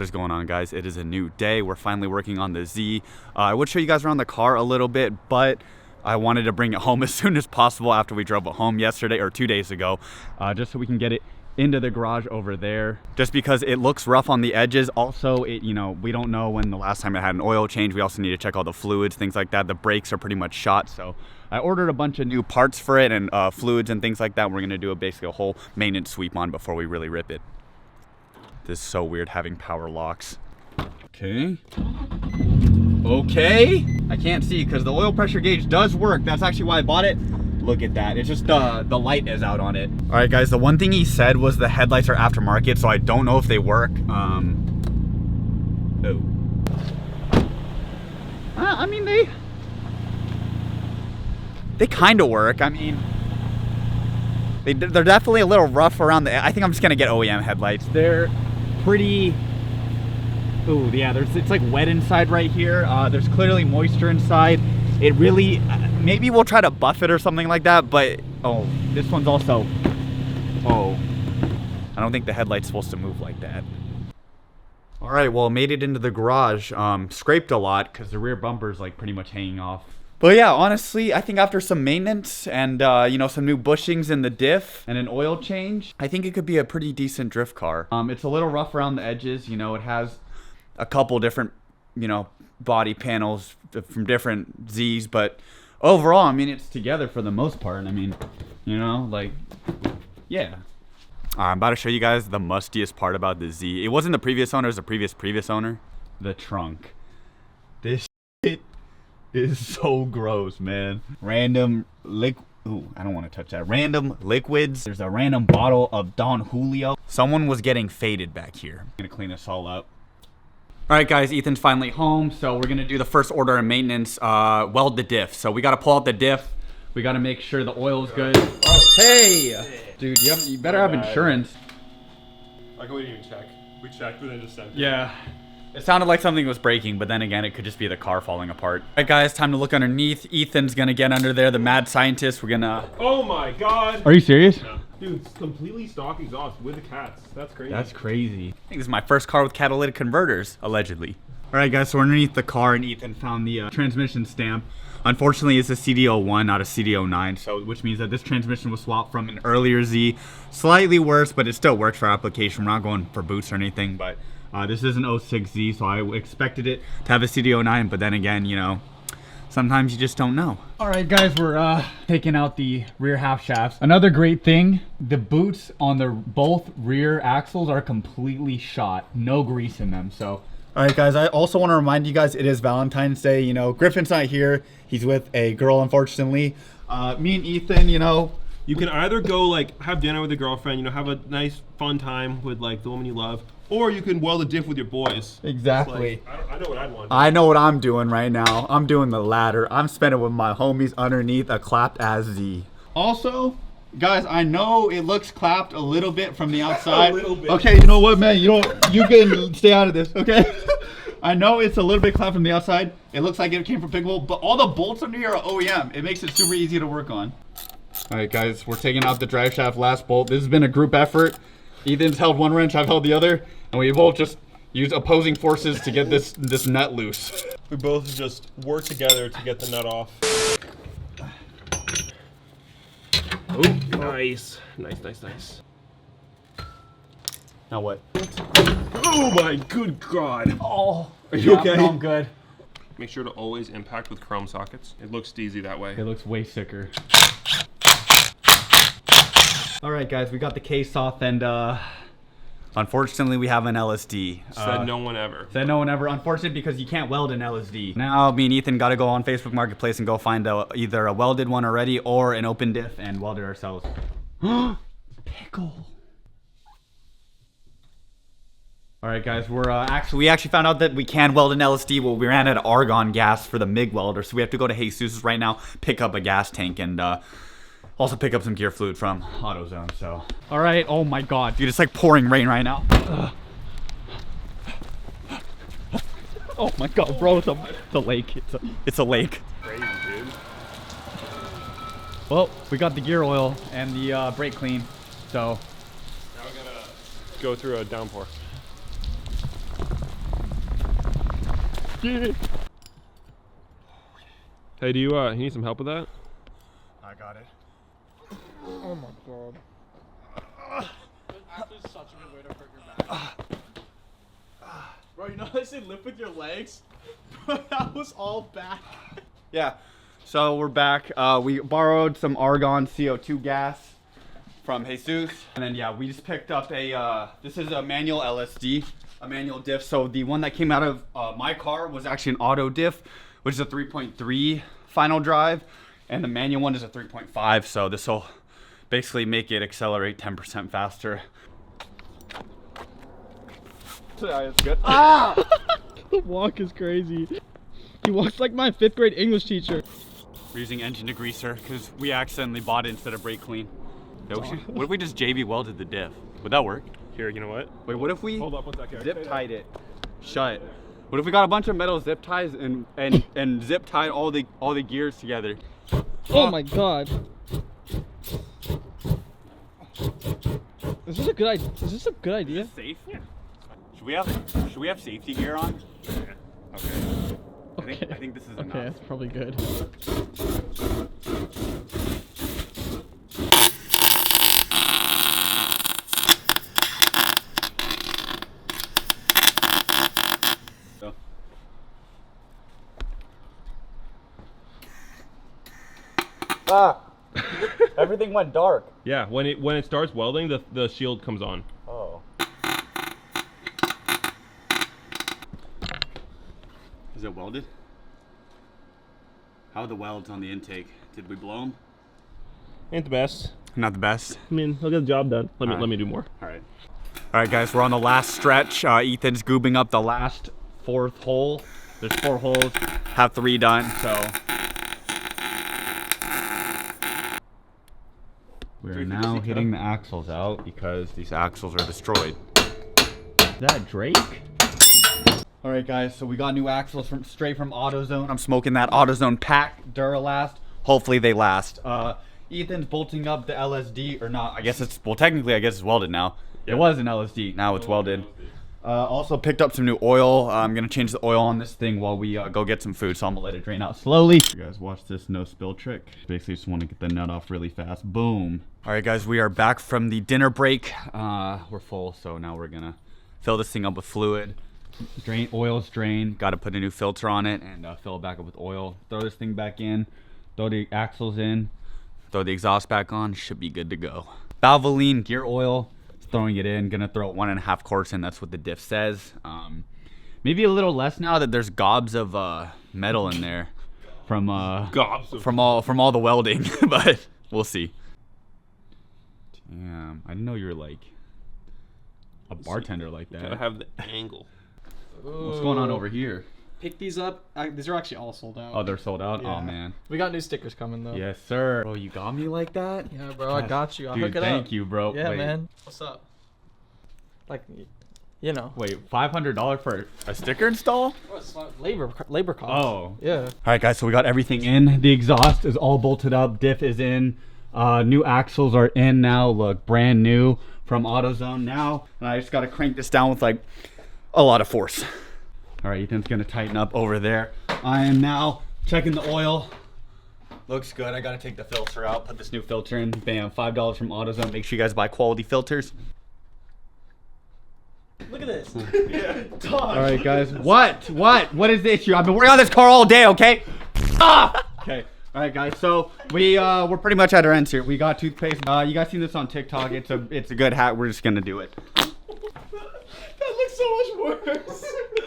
What is going on, guys? It is a new day. We're finally working on the Z. I would show you guys around the car a little bit, but I wanted to bring it home as soon as possible after we drove it home yesterday or 2 days ago, just so we can get it into the garage over there, just because it looks rough on the edges. Also, we don't know when the last time it had an oil change. We also need to check all the fluids, things like that. The brakes are pretty much shot, so I ordered a bunch of new parts for it and fluids and things like that. We're gonna do basically a whole maintenance sweep on before we really rip it. This is so weird having power locks. Okay. I can't see because the oil pressure gauge does work. That's actually why I bought it. Look at that. It's just the light is out on it. All right, guys, the one thing he said was the headlights are aftermarket, so I don't know if they work. I mean, they kind of work. I mean, they're definitely a little rough around the, I think I'm just gonna get OEM headlights. They're pretty, ooh, yeah, it's like wet inside right here. There's clearly moisture inside. It really, maybe we'll try to buff it or something like that, but, oh, this one's also, oh, I don't think the headlight's supposed to move like that. All right, well, made it into the garage. Scraped a lot because the rear bumper's like pretty much hanging off. But yeah, honestly, I think after some maintenance and, some new bushings in the diff and an oil change, I think it could be a pretty decent drift car. It's a little rough around the edges. It has a couple different, body panels from different Zs, but overall, I mean, it's together for the most part. I mean, yeah. I'm about to show you guys the mustiest part about the Z. It wasn't the previous owner, it was the previous owner. The trunk. This shit is so gross, man. Random ooh, I don't want to touch that. Random liquids. There's a random bottle of Don Julio. Someone was getting faded back here. I'm gonna clean this all up. All right, guys, Ethan's finally home, so we're gonna do the first order of maintenance, weld the diff. So we gotta pull out the diff. We gotta make sure the oil is good. Oh, hey! Dude, you better have insurance. I go even check. We checked, but then just sent it. Yeah. It sounded like something was breaking, but then again, it could just be the car falling apart. All right, guys, time to look underneath. Ethan's gonna get under there, the mad scientist. We're gonna... Oh my God. Are you serious? No. Dude, it's completely stock exhaust with the cats. That's crazy. That's crazy. I think this is my first car with catalytic converters, allegedly. All right, guys, so we're underneath the car, and Ethan found the transmission stamp. Unfortunately, it's a CD01, not a CD09, so which means that this transmission was swapped from an earlier Z. Slightly worse, but it still works for our application. We're not going for boost or anything, but this is an 06Z, so I expected it to have a CD09, but then again, sometimes you just don't know. All right, guys, we're taking out the rear half shafts. Another great thing, the boots on the both rear axles are completely shot. No grease in them, so. All right, guys, I also want to remind you guys it is Valentine's Day. Griffin's not here. He's with a girl, unfortunately. Me and Ethan, You can either go, have dinner with a girlfriend, have a nice, fun time with, the woman you love, or you can weld a diff with your boys. Exactly. I know what I'd want. I know what I'm doing right now. I'm doing the latter. I'm spending with my homies underneath a clapped ass Z. Also, guys, I know it looks clapped a little bit from the outside. A little bit. Okay, you know what, man? You can stay out of this, okay? I know it's a little bit clapped from the outside. It looks like it came from Pickable, but all the bolts under here are OEM. It makes it super easy to work on. All right, guys, we're taking out the drive shaft last bolt. This has been a group effort. Ethan's held one wrench, I've held the other, and we both just use opposing forces to get this nut loose. We both just work together to get the nut off. Oh, nice. Nice. Now what? Oh my good God. Oh. Are you okay? No, I'm good. Make sure to always impact with chrome sockets. It looks easy that way. It looks way sicker. All right, guys, we got the case off, and unfortunately, we have an LSD. Said no one ever. Said no one ever. Unfortunate because you can't weld an LSD. Now, me and Ethan got to go on Facebook Marketplace and go find either a welded one already or an open diff and weld it ourselves. Pickle. All right, guys, we actually found out that we can weld an LSD. Well, we ran out of argon gas for the MIG welder, so we have to go to Jesus right now, pick up a gas tank, and also pick up some gear fluid from AutoZone. So, all right. Oh my God, dude, it's like pouring rain right now. Oh my God, bro, it's a lake. It's a lake. Crazy, dude. Well, we got the gear oil and the brake clean, so now we're gonna go through a downpour. Hey, do you need some help with that? I got it. Oh my god. That's actually such a good way to hurt your back. Bro, you know how they say lift with your legs? That was all back. Yeah. So we're back. We borrowed some argon CO2 gas from Jesus. And then, yeah, we just picked up a, this is a manual LSD, a manual diff. So the one that came out of my car was actually an auto diff, which is a 3.3 final drive. And the manual one is a 3.5. So this will basically make it accelerate 10% faster. It's good. Ah! The walk is crazy. He walks like my 5th grade English teacher. We're using engine degreaser because we accidentally bought it instead of brake clean. Yeah, what if we just JB welded the diff? Would that work? Here, you know what? Wait, what if we Hold up one second. zip tied it shut? What if we got a bunch of metal zip ties and zip tied all the gears together? Oh my god. Is this a good idea? Is this a good idea? Safe? Yeah. Should we have safety gear on? Yeah. Okay. I think this is enough. Okay, that's probably good. Ah! Everything went dark. Yeah, when it starts welding, the shield comes on. Oh. Is it welded? How are the welds on the intake? Did we blow them? Ain't the best. Not the best. I mean, he'll get the job done. Let Alright. me do more. All right, guys, we're on the last stretch. Ethan's goobing up the last 4th hole. There's 4 holes, have 3 done, so. We're now hitting the axles out because these axles are destroyed. Is that Drake? All right, guys, so we got new axles straight from AutoZone. I'm smoking that AutoZone pack Duralast. Hopefully they last. Ethan's bolting up the LSD, or not, I guess it's, well, technically I guess it's welded now. It was an LSD, now it's welded. Also picked up some new oil. I'm gonna change the oil on this thing while we go get some food, so I'm gonna let it drain out slowly. You guys watch this no spill trick. Basically just wanna get the nut off really fast. Boom. All right, guys, we are back from the dinner break. We're full, so now we're gonna fill this thing up with fluid. Oil's drained, gotta put a new filter on it and fill it back up with oil. Throw this thing back in, throw the axles in, throw the exhaust back on, should be good to go. Valvoline gear oil. Throwing it in, gonna throw 1.5 quarts in. That's what the diff says. Maybe a little less now that there's gobs of metal in there from all the welding, but we'll see. Damn, I didn't know you were like a bartender like that. Gotta have the angle. What's going on over here? Pick these up. These are actually all sold out. Oh, they're sold out. Yeah. Oh man. We got new stickers coming though. Yes, sir. Bro, you got me like that? Yeah, bro, I got you. I'll Dude, hook it up. thank you, bro. Yeah, Wait. man. What's up? Like, you know. Wait, $500 for a sticker install? Oh, it's not labor cost. Oh. Yeah. All right, guys, so we got everything in. The exhaust is all bolted up. Diff is in. New axles are in now. Look, brand new from AutoZone now. And I just got to crank this down with like a lot of force. All right, Ethan's going to tighten up over there. I am now checking the oil. Looks good. I got to take the filter out, put this new filter in. Bam, $5 from AutoZone. Make sure you guys buy quality filters. Look at this. Yeah. All right, guys. What is the issue? I've been working on this car all day, okay? Ah! Okay. All right, guys. So we're pretty much at our ends here. We got toothpaste. You guys seen this on TikTok? It's a good hat. We're just gonna do it. That looks so much worse.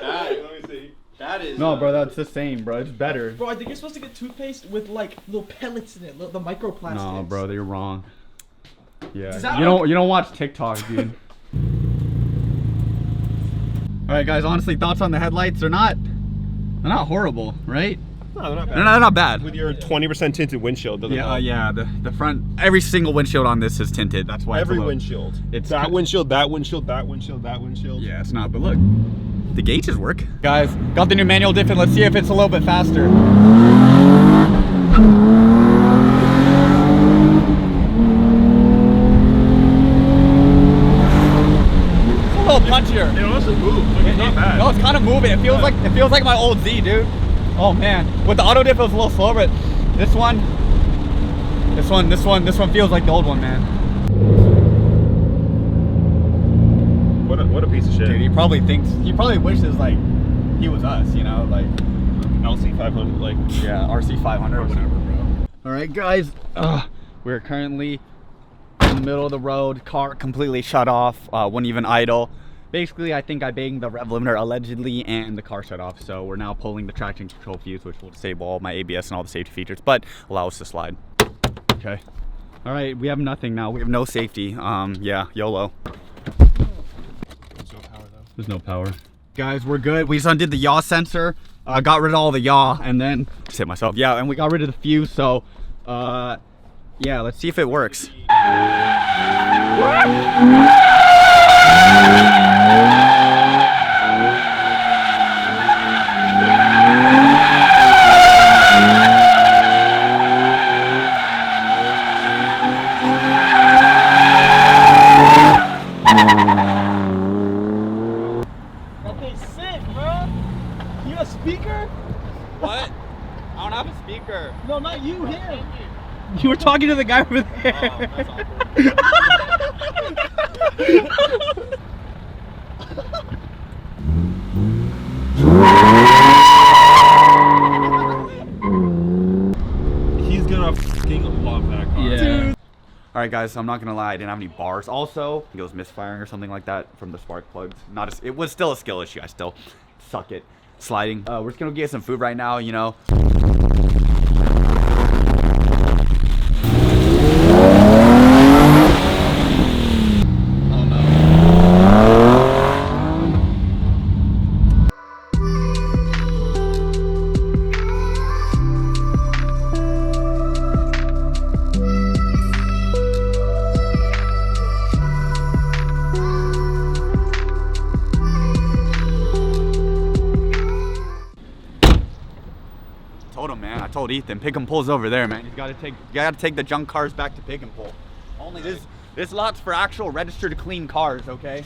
Let me see. That is. No, bro. That's the same, bro. It's better. Bro, I think you're supposed to get toothpaste with like little pellets in it, the microplastics. No, bro. You're wrong. Yeah. Is that You don't watch TikTok, dude. All right, guys. Honestly, thoughts on the headlights? They're not horrible, right? No, they're not bad. They're not bad. With your 20% tinted windshield, doesn't help. Yeah. The front, every single windshield on this is tinted. That's why Every it's windshield. It's that windshield, that windshield, that windshield, that windshield. Yeah, it's not. But look, the gauges work. Guys, got the new manual diff in. Let's see if it's a little bit faster. It's a little punchier. It honestly moves. Like, it's not bad. No, it's kind of moving. It feels like my old Z, dude. Oh man, with the auto diff it was a little slower, but this one feels like the old one, man. What a piece of shit. Dude, he probably wishes like he was us, you know, like LC 500, like yeah, RC 500 or whatever, bro. All right, guys, we're currently in the middle of the road. Car completely shut off, wouldn't even idle. Basically, I think I banged the rev limiter allegedly, and the car shut off. So we're now pulling the traction control fuse, which will disable all my ABS and all the safety features, but allow us to slide. Okay. All right, we have nothing now. We have no safety. Yeah, YOLO. There's no power though. There's no power. Guys, we're good. We just undid the yaw sensor, got rid of all the yaw, and then just hit myself. Yeah, and we got rid of the fuse. So, yeah, let's see if it works. That thing's sick, bro. You got a speaker? What? I don't have a speaker. No, not you, him. You were talking to the guy over there. Oh, that's awkward. He's gonna fucking love that car. Yeah. Dude. All right, guys. So I'm not gonna lie. I didn't have any bars. Also, it was misfiring or something like that from the spark plugs. It was still a skill issue. I still suck at sliding. We're just gonna get some food right now. You know. Oh no. Told him, man. I told Ethan, pick and pull's over there, man. You gotta take the junk cars back to pick and pull. Only this lot's for actual registered clean cars, okay?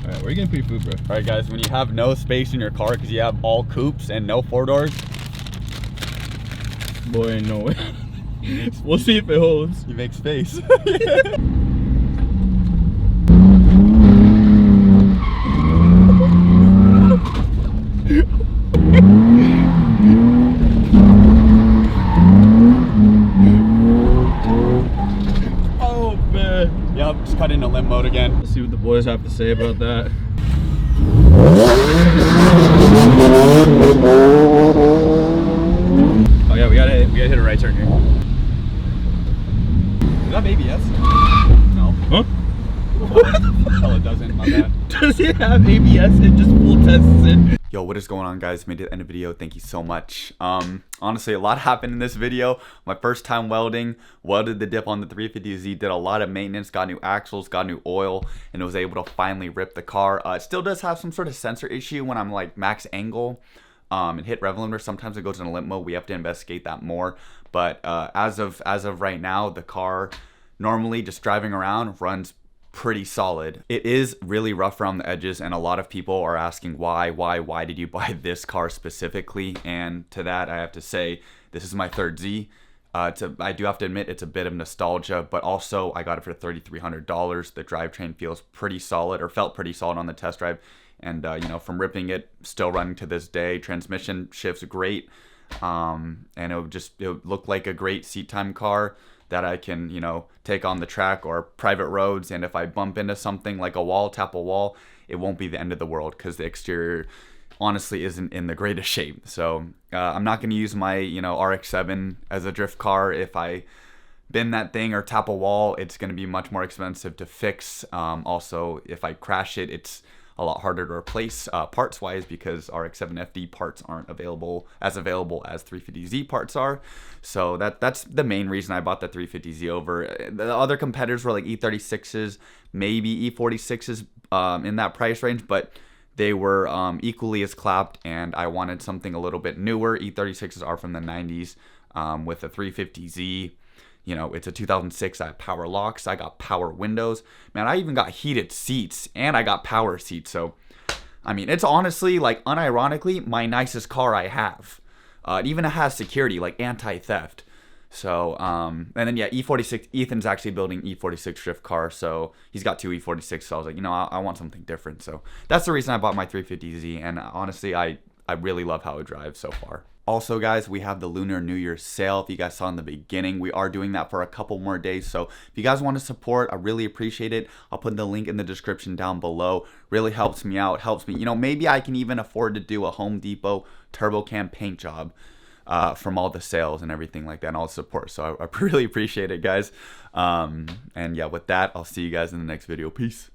Alright, where are you getting free food, bro? All right, guys. When you have no space in your car because you have all coupes and no four doors, Boy, no way. We'll see if it holds. you make space. Oh man. Yep, just cut into limp mode again. Let's see what the boys have to say about that. Oh yeah, we gotta hit a right turn here. Does it have ABS? No. Huh? Oh, it doesn't. My bad. Does it have ABS? It just full tests it. Yo, what is going on, guys? Made it to the end of the video. Thank you so much. Honestly, a lot happened in this video. My first time welding, welded the dip on the 350Z, did a lot of maintenance, got new axles, got new oil, and was able to finally rip the car. It still does have some sort of sensor issue when I'm like max angle and hit rev limiter. Sometimes it goes in a limp mode. We have to investigate that more. But as of right now, the car normally just driving around runs pretty solid. It is really rough around the edges, and a lot of people are asking why did you buy this car specifically? And to that I have to say, this is my third Z. I do have to admit it's a bit of nostalgia, but also I got it for $3,300. The drivetrain feels pretty solid, or felt pretty solid on the test drive, and you know, from ripping it, still running to this day. Transmission shifts great, and it looked like a great seat time car that I can, you know, take on the track or private roads. And if I bump into something like a wall, tap a wall, it won't be the end of the world, because the exterior honestly isn't in the greatest shape. So I'm not going to use my, you know, RX-7 as a drift car. If I bend that thing or tap a wall, it's going to be much more expensive to fix. Also, if I crash it, it's a lot harder to replace parts wise, because RX-7 FD parts aren't available as 350Z parts are. So that's the main reason I bought the 350Z over. The other competitors were like E36s, maybe E46s in that price range, but they were equally as clapped, and I wanted something a little bit newer. E36s are from the 90s. with a 350Z. You know, it's a 2006. I have power locks. I got power windows. Man, I even got heated seats and I got power seats. So, I mean, it's honestly, like, unironically, my nicest car I have. It even has security, like anti-theft. So, and then yeah, E46, Ethan's actually building E46 drift car. So he's got two E46. So I was like, you know, I want something different. So that's the reason I bought my 350Z. And honestly, I really love how it drives so far. Also, guys, we have the Lunar New Year sale. If you guys saw in the beginning, we are doing that for a couple more days. So if you guys want to support, I really appreciate it. I'll put the link in the description down below. Really helps me out, helps me. You know, maybe I can even afford to do a Home Depot turbo cam paint job from all the sales and everything like that and all the support. So I really appreciate it, guys. And yeah, with that, I'll see you guys in the next video. Peace.